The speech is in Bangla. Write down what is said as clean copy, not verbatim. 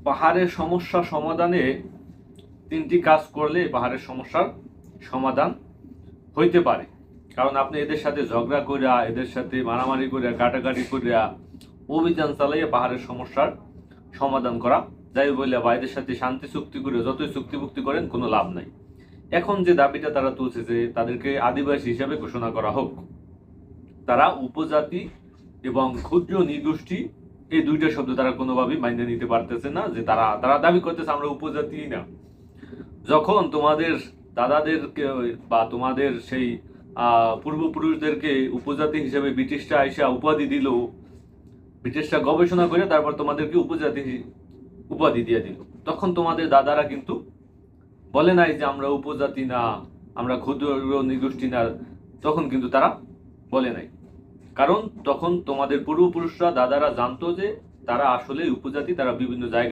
পাহাড়ের সমস্যা সমাধানে 3টি কাজ করলে পাহাড়ের সমস্যার সমাধান হইতে পারে। কারণ আপনি এদের সাথে ঝগড়া করিয়া, এদের সাথে মারামারি করিয়া, কাটাকাটি করিয়া, অভিযান চালাইয়া পাহাড়ের সমস্যার সমাধান করা যাই বলে, বা এদের সাথে শান্তি চুক্তি করে যতই চুক্তিভুক্তি করেন কোনো লাভ নাই। এখন যে দাবিটা তারা তুলছে যে তাদেরকে আদিবাসী হিসেবে ঘোষণা করা হোক, তারা উপজাতি এবং ক্ষুদ্র নৃগোষ্ঠী এই দুইটা শব্দ তারা কোনোভাবেই মাইনে নিতে পারতেছে না। যে তারা তারা দাবি করতেছে আমরা উপজাতি না। যখন তোমাদের দাদাদেরকে বা তোমাদের সেই পূর্বপুরুষদেরকে উপজাতি হিসেবে ব্রিটিশরা আইসা উপাধি দিল, ব্রিটিশরা গবেষণা করে তারপর তোমাদেরকে উপজাতি উপাধি দিয়ে দিল, তখন তোমাদের দাদারা কিন্তু বলে নাই যে আমরা উপজাতি না, আমরা ক্ষুদ্র নৃগোষ্ঠী না। তখন কিন্তু তারা বলে নাই, কারণ তখন তোমাদের পূর্বপুরুষরা দাদারা জানতো যে তারা আসলে উপজাতি, তারা বিভিন্ন জায়গায়